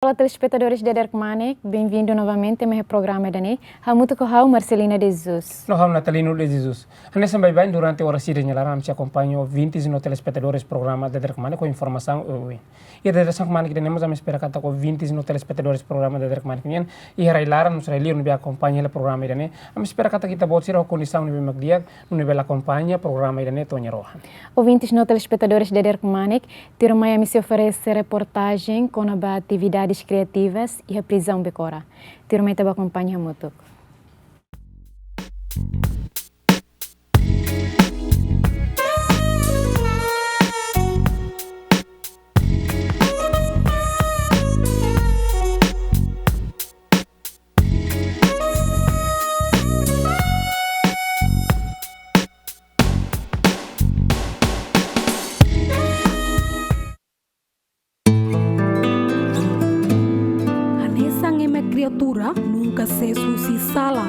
Olá, telespectadores da Derek Manek, bem-vindo novamente ao meu programa Dani. Hamuto com a Marcelina de Jesus. Nós vamos Natalino de Jesus. Nessa bem durante a hora de Nhalara, te acompanho 20 no telespectadores programa da Derek Manek com informação hoje. E a direção que que temos a me esperar que com 20 no telespectadores programa da Derek Manek e a Railara nos Raili não acompanha o programa Dani. A me esperar que kita pode ser a condição no Magdiak, no nível acompanha programa Dani Tonya Roja. Ouvintes no telespectadores da Derek Manek, ter uma emissão oferece reportagem com a atividade criativas e a prisão Becora. Tirmai taba acompanha muito. Criatura nunca se susi sala.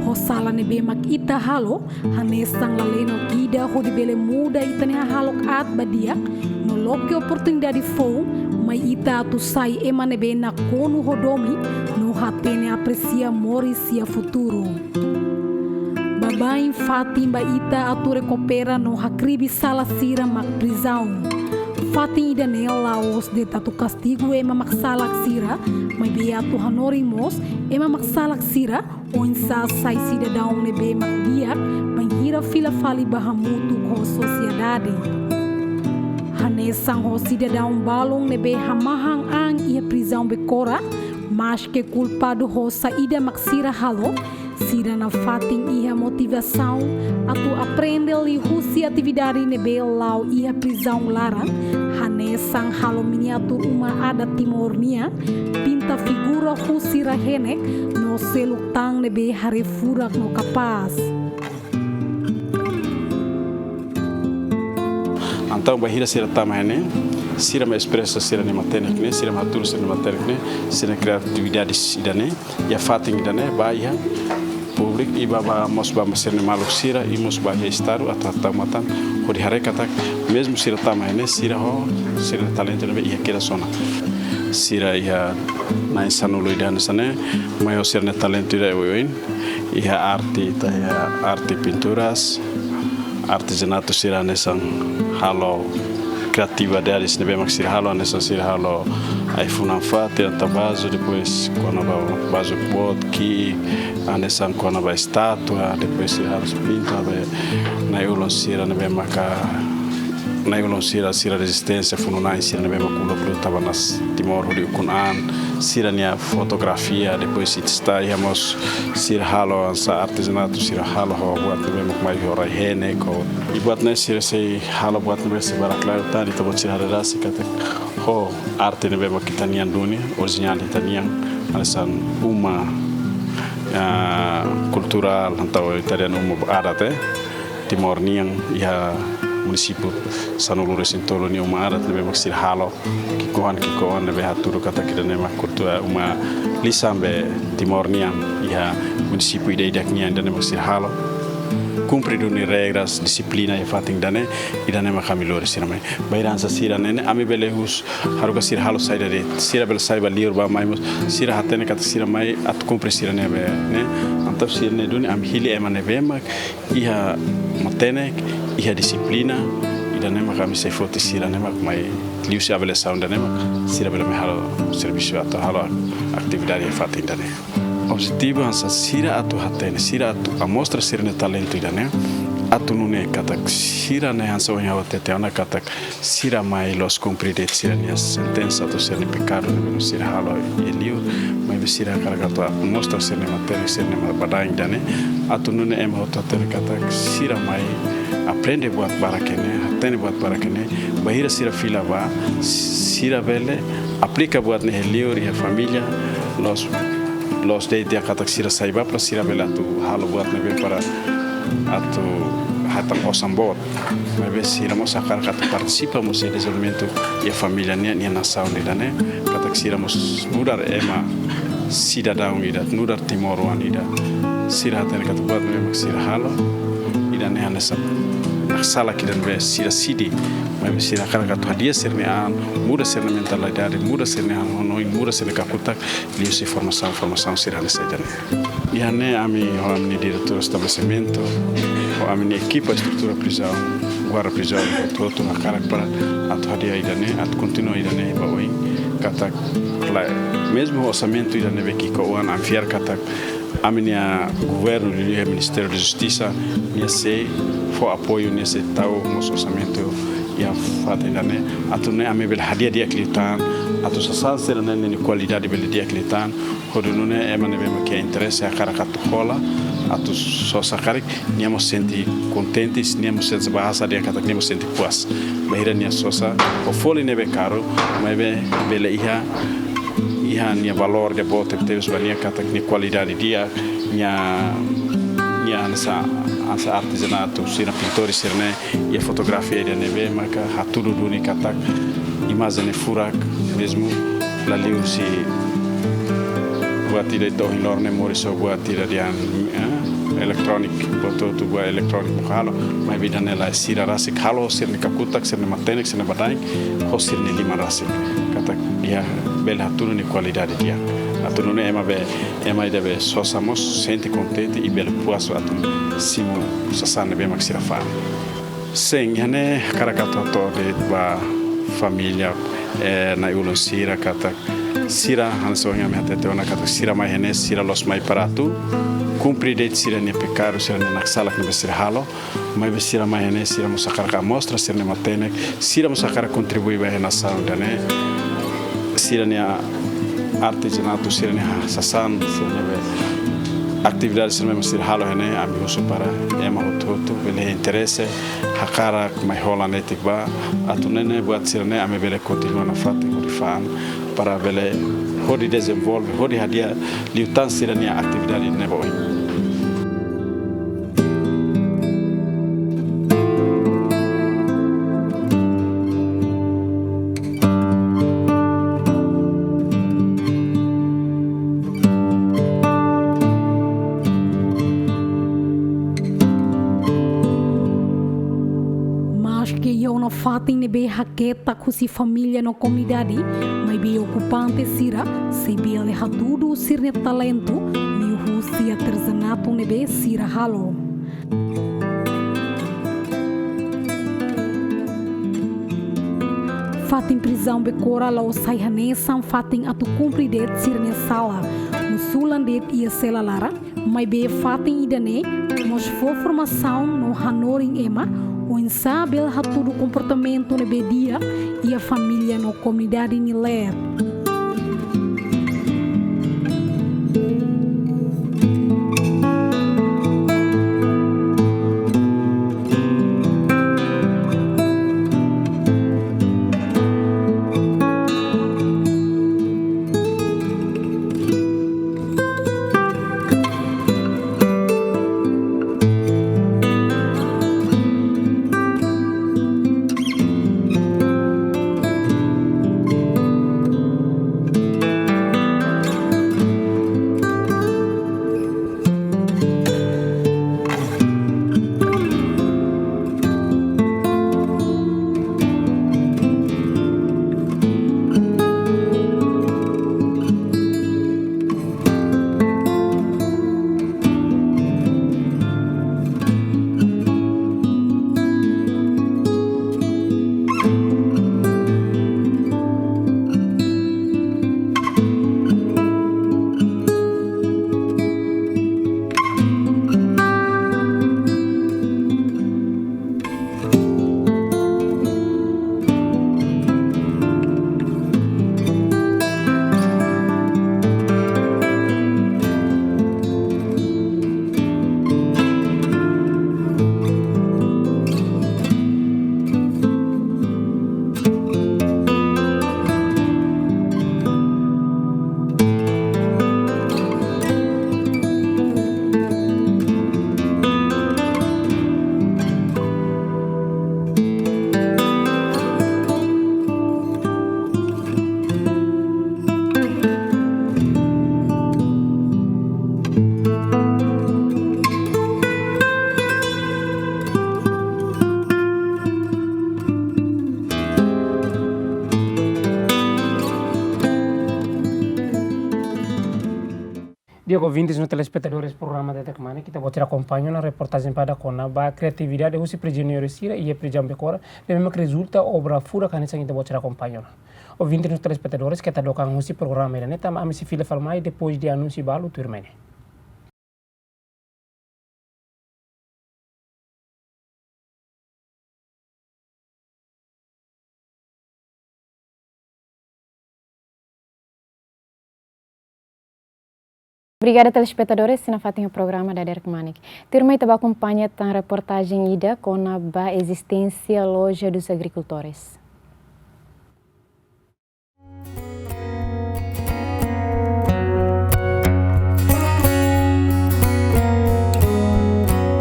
Ho sala ne be mak ita halo, hanesang laleno gida ho di bele muda ita ne halok at badiak, no loke oportunidade fou, mai ita tu sai ema ne be na konu hodomi, no hatene aprecia morisia futuro. Babain fatim ba ita atu recupera no hakribi sala sira mak prisão. Fatin ida nela os de tatu castigo ema maksalak sira, mai be atu hanorimos ema maksalak sira, onsa sai sida daun ne be makdiak, mangira fila fali bahamutu ko sociedade. Hanesang ho sida daun balong ne be hamahang ang ia prisão Becora, mas que culpado ho saída maksira halo, sira na fatin ia motivação, atu aprende li husi atividade ne be lau ia prisão larang, hanesang halo miniatur uma ada timornia, pinta figura husi rahenek, no selutang ne be harefurak no kapaz. Então, bahira sira tamane, sira me expressa sira ne matenek ne, sira matur sira ne matenek ne, sira criatividades idane, ya fatin idane, bahia publik iba ba mos ba sira ne maluk sira e mos ba estado atata matan, hodi harekatak, mesmo sira tamane, sira ho, sira talento ne ia kira sona. Sira ia na insanulo idane sane, mai ho sira ne talento ida ewoin, ia arte ta ia arte pinturas, artesanato sira nesang halo criatividade se nebe maxir halo nessa sir halo ai funanfa ter tabazo depois quando vai bazo pot que anesang quando vai estátua depois sir halo pinta na ulon sira nebe maka na ulon sira resistência fununai sira nebe makulo pro tabanas timor hori kunan sira nia fotografia depois está íamos sir halo sa artesanato sir halo ho buat nebe mak mai horai hene ko e buat nesse sei halo buat nebe se barakla tani to bot sir rasi kata ho arte nebe mak kitanian dunia original italian alasan uma cultural antau italian uma arate timor niang ya município Sanulu Resintolo ni uma área nebe maksir halo kikoan nebe haturu kata kita nema kultura uma lisambe timornian ya município ida nian nebe maksir halo cumprir ni regras disciplina e fating dane ida nema kamilore sirame bairan sa sira nene ami belehus haruga sir halo saida de sira bel saiba liurba maimus sira hatene kata sira mai at cumprir sira nebe ne antap sira ne duni am hili emane bemak iha matenek iha disciplina ida nema kami se foti sira nema mai liusi abele saunda nema sira bele me halo serviço ato halo atividade fating dane objetivo ansa sira atu hatene sira atu amostra sira ne talento idane atu nune katak sira ne ansa onya otete ona katak sira mai los compride sira ne sentença to sira ne pecado ne sira halo elio mai sira karagato mostra sira ne matéria sira ne badai idane atu nune ema otete katak sira mai aprende buat barakene hatene buat barakene bahira sira fila ba sira bele aplica buat ne elio e a família los de katak sira saiba para sira bela tu halo buat nebe para atu hatam osambot nebe sira mos akar kata participa mos e desenvolvimento e a família nia nação ni dane katak sira mos mudar ema cidadão ida mudar timor wanida sira hatam kata buat nebe sira halo ida ne hanesa sala que dan sira sidi mas sira cara que hadia ser ne an muda ser na mentalidade muda ser ne hanoi muda ser kaputak li se formação sira nessa jane e ane ami diretor estabelecimento ou ami equipa estrutura prisão guarda prisão todo a cara para atu hadia idane atu continua idane baoi kata mesmo o orçamento idane beki ko an anfiar kata aminha governo e Ministério da Justiça nesse for apoio nesse tal nosso orçamento e a fata ainda atune ame bel hadia dia klitan atu sasan ser nem qualidade bel dia klitan hodunune emane bem que interesse a cara rola atu só sacar niamos senti contentes niamos senti bahasa dia kata niamos senti puas bahira nia sosa o foli nebe caro mas bel nia valor de bote teve bania kata ni qualidade dia nia ansa artesanato sina pintori sirne e fotografia de neve maka haturu duni kata imagem furak mesmo la liusi buat tidak itu enorme moriso buat tidak dia elektronik foto tu buat elektronik halo mai bidane la sira rasik halo sirne kakutak sirne matenik sirne badai ho sirne lima rasik kata dia bel haturu ni qualidade dia atunu ne ema deve sosamos sente contente e bel puaso atun simu sasane be maxira fa sen yane karakato to de ba família na ulon sira kata sira hanso ngame atete ona kata sira mai hene sira los mai paratu cumprir de sira ne pecado sira ne naksala que besir halo mai besira mai hene sira musakar ka mostra sira ne matene sira musakar contribui ba na sound ne sira ne artesanato sira ne sasan sira ne atividade sira me sira halo hene amigos para ema hoto bele interesse hakara mai hola netik ba atunene buat sira ne ame bele continua na fate fan para bele hodi desenvolve hodi hadia liutan sira ne atividade ne boy fatem nebe haketa kusi família no comunidade, mas be ocupante sira, se be ale hatudu sirne talento, ni husi artesanato nebe sira halo. Fatem prisão becora lao saihanesan fatem atu cumpridet sirne sala, musulandet ia selalara, mas be fatem idane, mos for formação no hanoring ema, o insabel hatudo comportamento no dia e a família no comunidade ni ler. Dia ouvintes no telespectadores programa de Tecmane, kita vou tirar acompanho na reportagem para a criatividade o prisioneiro Sira e a prisão Becora, de mesmo que resulta obra fura que a gente vou tirar acompanho. Ouvintes no telespectadores que está tocando esse programa, né? Tam a se fila falmai depois de anúncio balo turmene. Obrigada, telespectadores, se não fatem o programa da Derek Manik. Turma estava acompanha a reportagem ida com a existência loja dos agricultores.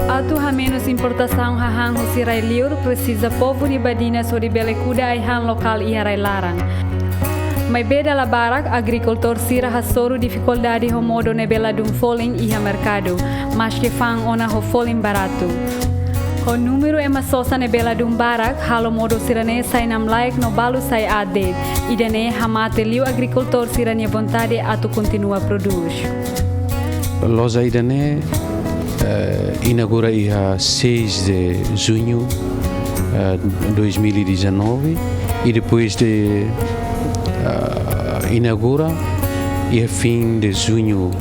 Atu menos importação hahang husirai liur precisa povo ni badina sobre belekuda aihan lokal iharai larang. Mas beda la barak, agricultor sira hasoro dificuldade ho modo ne bela dum foling iha mercado, mas que fang ona ho foling barato. O número é sosa ne bela dum barak, halo modo sirane sai nam laik no balu sai ade, idane hamate liu agricultor sira ne vontade atu continua produz. Loja idane inaugura iha 6 de junho 2019 e depois de inaugura e a fim de junho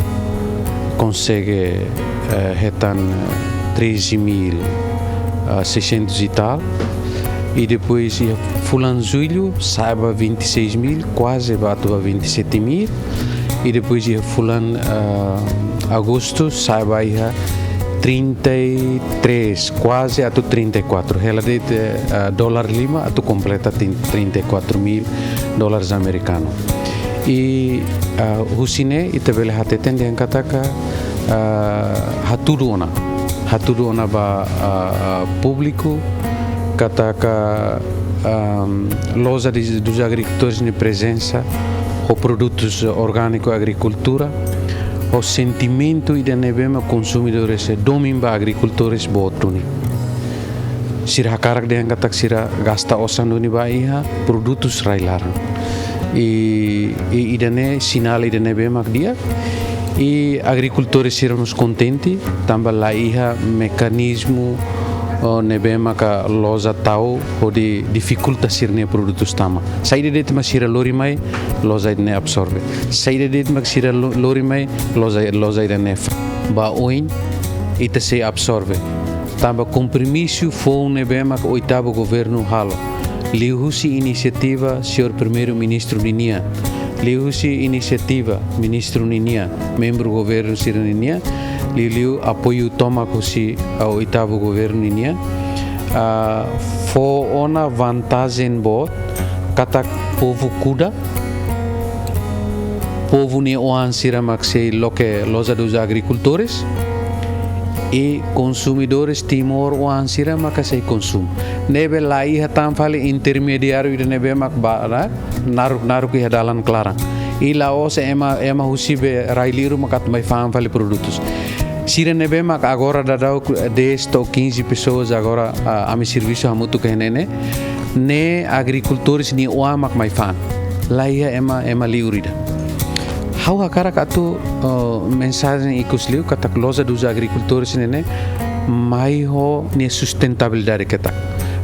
consegue retan 13.600 e tal e depois fulano julho saiba 26.000 quase bato a 27.000 e depois fulano agosto saiba 33 quase até 34 ela de dólar lima até completa $34.000 americanos e husine itabele hateten yang kataka haturu ona ba público kataka loja dos agricultores de presença o produtos orgânicos agricultura o sentimento e da nebema consumidores domimba agricultores botuni sira karak de angkatak sira gasta osanduni ba iha produtos railaran e idane sinal idane bema dia e agricultores siramos contente também lá iha mecanismo nebema ka loja tau o de dificulta sirne produtos tama saída de mas sira lori mai loja ne absorbe saída de mas sira lori mai loja ne ba oin ita se absorbe tamba compromisso foi nebema ka oitavo governo halo liusi iniciativa senhor primeiro ministro Ninia liusi iniciativa ministro Ninia membro governo sira Ninia Liliu apoio toma kusi ao oitavo governo Ninia fo ona vantagem bot kata povo kuda povo ne oan sira maxei loke loja dos agricultores e consumidores timor oan sira makasei consum nebe la iha tam fale intermediário de nebe mak bara naru ki hadalan clara e la os ema husibe railiru makat mai fam fale produtos sira nebe mak agora dadau 10 ou 15 pessoas agora a mi serviço hamutu kenene ne agricultores ni oa mak mai fam la iha ema liurida how hakara katu mensagem ikusliu katak loja dos agricultores nene mai ho ne sustentabilidade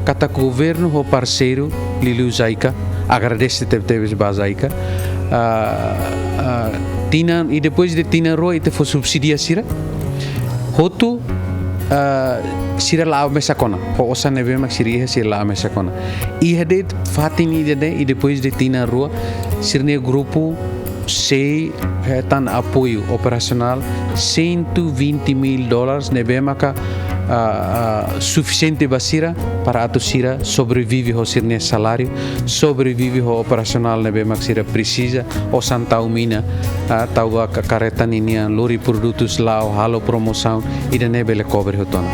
katak governo ho parceiro Liliu Zaika agradece teves bazaika tina e depois de tina ro ite fo subsidia sira hotu sira la mesakona ho osa nebe mak sira sira la mesakona e hade fatini de e depois de tina ro sirne grupo sei tan apoio operacional $120.000 nebe maka suficiente basira para a sira sobrevive o sirne salário sobrevive o operacional nebe mak sira precisa o santa umina tau a careta ninia lori produtos lá o halo promoção e de nebe le cobre hotona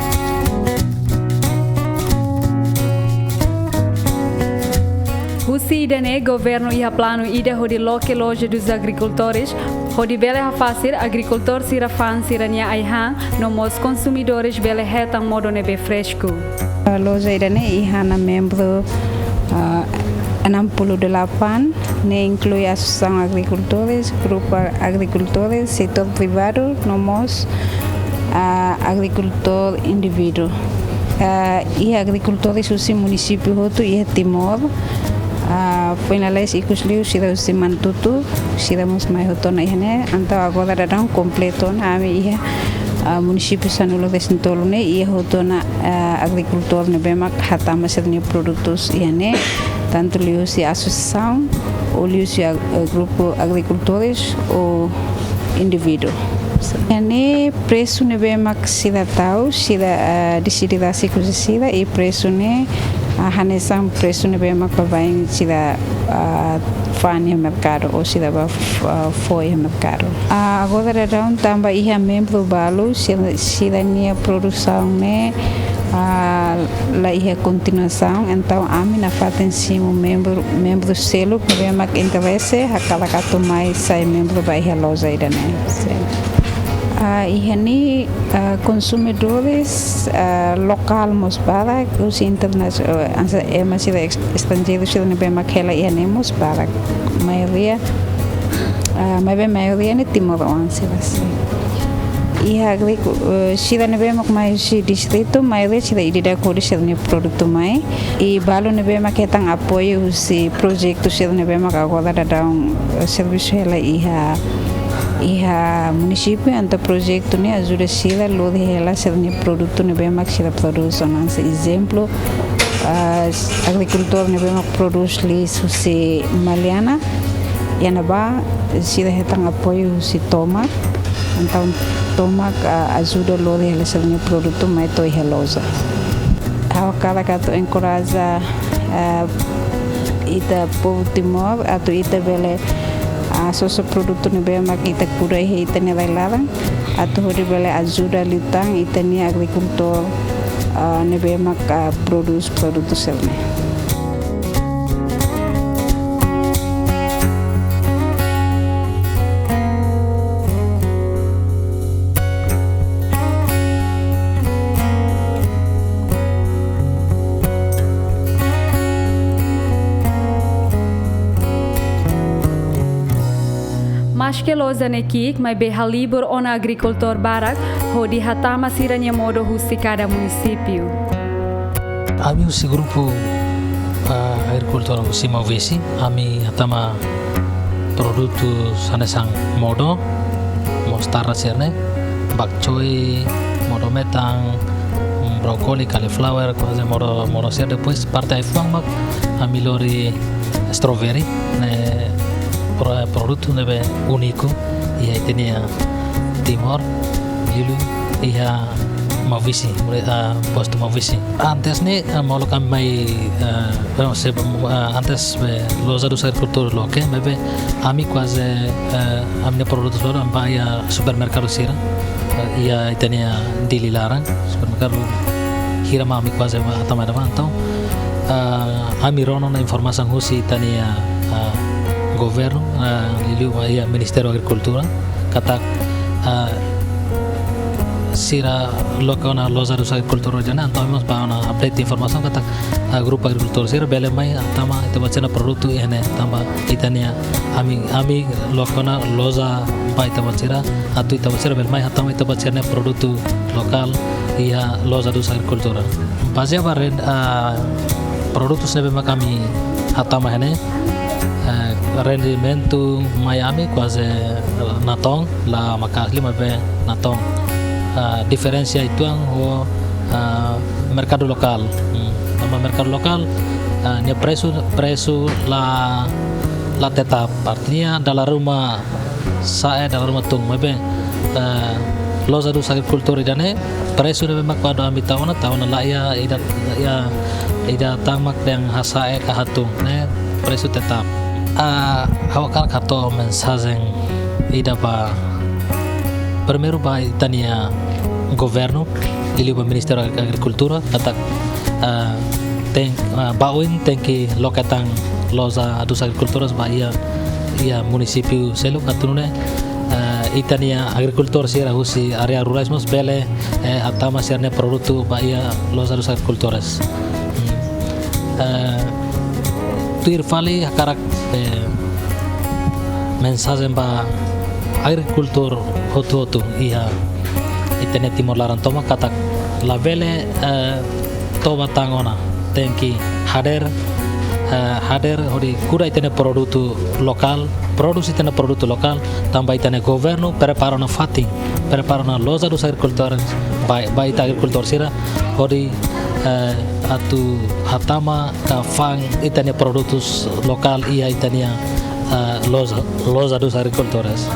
Husi idane governo iha plano ida hodi loke loja dos agricultores hodi bele ha fazer agricultor sira fan sirania aihan no mos consumidores bele hetang modo nebe fresco loja idane iha na membro 68 ne inclui Associação Agricultores, Grupo Agricultores, Setor Privado, nomos agricultor indivíduo. E agricultores usi município hotu e Timor. Finalais ikusliu sida usi mantutu, sida mus mai hotu na ihane, antau agora dadang completo na ami ihe município Sanulo de Sintolone e hotu na agricultor ne bemak hatama serni produtos ihane, tanto liu si associação ou liu si grupo agricultores ou indivíduo. Ini preço ne bemak sida tahu sida disididasi kusi sida e preço ne hanesang preço ne bemak babain sida fani mercado ou sida ba foi mercado. Agora daun tamba iha membro balu sida nia produção ne la iha continuação, então ami na faten simo membro selo que bemak interesse hakala katu mai sai membro ba iha loja idane. Ihani consumidores local mosbara os internacional masih estrangeiro sudah nebe makela ihani mosbara maioria ni timorense Iha sida nebe mak mai si distrito maioria sida idida kodi sida ne produto mai e balo nebe mak ketang apoio si projeto sida nebe mak agora dadang serviço ela iha município anta projeto ne ajuda sila lo de ela ser ne produto ne bem mak sila produção nansa exemplo agricultor ne bem mak produz li susi maliana yana ba sila hetang apoio si tomak então tomak ajuda lo de ela ser ne produto mai to iha loja cada kato encoraja ita povo Timor atau ita bele soso produto ne be mak ita kurai he ita ne larang atau hori bele ajuda litang ita ni agricultor ne be mak produce produto selne. Maskeloza nekik mai be halibur ona agricultor barak ho di hatama siranya modo husi cada município. Ami usi grupo agricultor usi Movesi, ami hatama produtos hanesang modo mostarda serne bakcoy modo metang brokoli cauliflower coisa modo ser depois parte ifuang mak ami lori strawberry ne produto nebe único e aí tinha Timor, Lilu e a Movesi, posto Movesi. Antes ne malu kami antes loja dos agricultores loke, bebe ami quase amne produtos baru ampai supermercado sira, ia tinha dili larang supermercado hira mami quase atama dama então ami rono na informasi husi tania governo liu ia Ministério da Agricultura kata sira lokona loja dos agricultores jana então nós vamos update informação kata grupo agricultor sira bele mai tama itu bacana produto ene tamba itania ami lokona loja bai tama sira atu itu bacana bele mai tama itu bacana produto lokal ia loja dos agricultura base barren produtos nebe kami hatama ene rendimento Miami quase natong la makasli mabe natong diferensia itu ang mercado lokal sama mercado lokal ni preço la tetap artinya dalam rumah tung mabe loja dos agricultores dane preço de mak pada ambi tahun la ya ida tamak yang hasae kahatung ne preço tetap hawakal kato mensagem ida pa primeiro ba itania governo ili ba Ministério da Agricultura atak bauin tem que lokatang loja dos agricultores ba ia município selo katunune itania agricultor sira husi area rurais mos bele atama sirne produto ba ia loja dos agricultores tuir fali hakarak mensagem ba agricultor hotu ia itene Timor Laran toma kata la vele toba tangona tenki hader hodi kuda itene produto lokal produksi itene produto lokal tambah itene governo prepara na fati prepara na loja dos agricultores ba ita agricultor sira hodi atu hatama ka fang itene produtos lokal ia itania loja dos agricultores.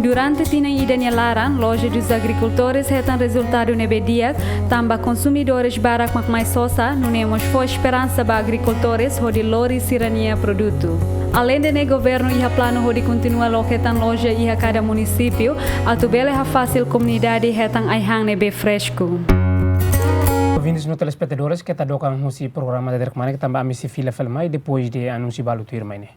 Durante tina ida laran, loja dos agricultores retan resultado nebediak, tamba consumidores barak mak mais sosa, nunemos foi esperança ba agricultores hodi lori sirania produto. Além de governo iha plano hodi continua loketan loja iha cada município, atubele ha fácil comunidade retan aihang nebe fresco. Ouvintes no telespectadores que tá dokang musi programa de Kemanik que também misi fila filmai depois de anúncio balu turma ini.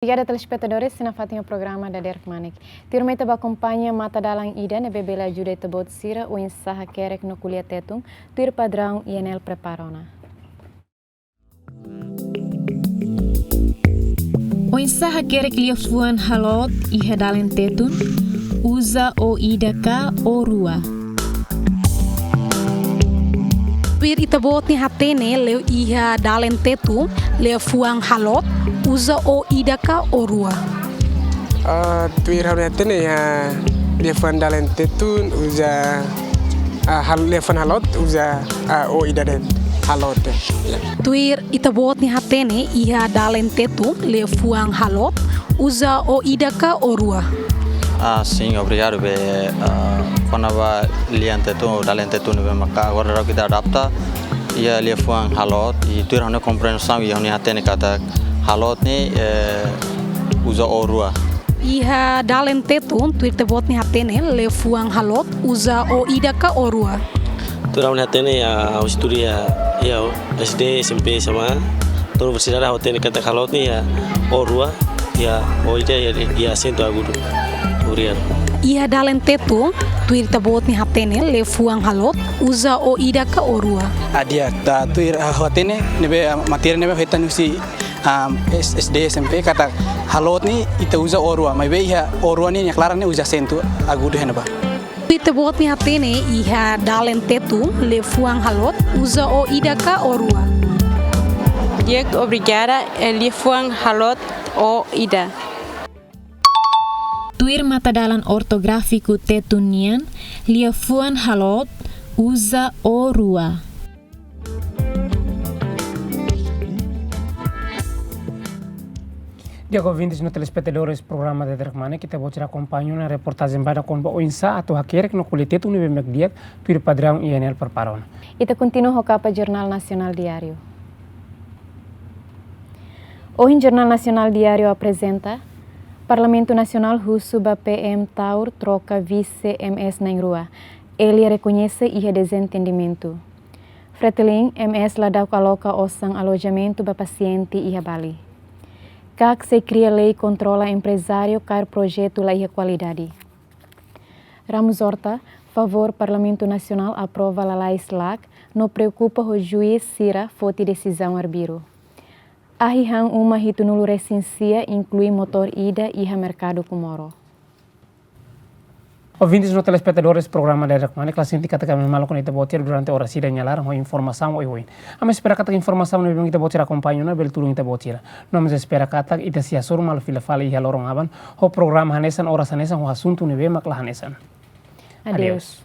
Obrigada, telespectadores, se na fatinha programa da Derek Manik. Turma ita acompanha mata dalang ida ne bebela ajuda ita bot sira o ensaha kerek no kulia tetung, tur padrão INL preparona. O ensaha kerek lia fuan halot iha dalen tetun, usa o ida ka o rua. Tuir ita bot ni hatene leo iha dalen tetu leo fuang halot usa o ida ka o rua. Tuir hatene ya leo fuang dalen tetu usa leo fuang halot usa o ida den halot. Tuir ita bot ni hatene iha dalen tetu leo fuang halot usa o ida ka o rua. Sim, obrigado. Quando vai liante tu, dalente tu, maka agora kita adapta, ia lia fuang halot, e tu irane compreensão e oni hatene kata halot ni usa orua. Iha dalente tu, tu irte bot ni hatene le fuang halot usa o ida ka orua. Tu irane hatene ya historia ya SD SMP sama tu bersejarah hatene kata halot ni ya orua ya o ida ya acento agudo. Iha dalen tetu, tuir tabot ni hatene le fuang halot, usa o ida ka orua. Adia ta tuir hatene nebe materi nebe hetan si SD SMP kata halot ni ita usa orua, mai be iha orua ni klaran ni usa sentu agudo henaba. Tuir tabot ni hatene iha dalen tetu le fuang halot, usa o ida ka orua. Diek obrigada le fuang halot o ida. Tuir matadalan ortográfico tetunian, lia fuan halot, usa o rua. Dia ouvintes no telespectadores programa de Derek Manik kita bocor acompanha na reportagem pada com o insa atau hakerek no kulitet unibe megdiak tuir padrão INL perparon. Ita continua capa Jornal Nacional Diário. Hoje Jornal Nacional Diário apresenta Parlamento Nacional Husuba PM Taur troca vice-MS na rua. Ele reconhece e desentendimento. Fretilin, MS ladau coloca osang alojamento para paciente e Bali. CAC se cria lei controla empresário car projeto la qualidade. Ramos Horta, favor Parlamento Nacional aprova a lei SLAC, não preocupa o juiz Sira fote decisão arbiro. Ahihang uma hitunulu recensia inclui motor ida e mercado kumoro. Ouvintes no telespectadores programa da Derek Manik, classe indicata kami malu con ita botir durante hora sida nyalar ho informação oi. Ama espera kata informação no bang ita botir acompanho na bel tulung ita botir. Nome espera kata ita sia sur mal fila fala iha lorong aban ho programa hanesan ora sanesan ho asunto ne be makla hanesan. Adeus.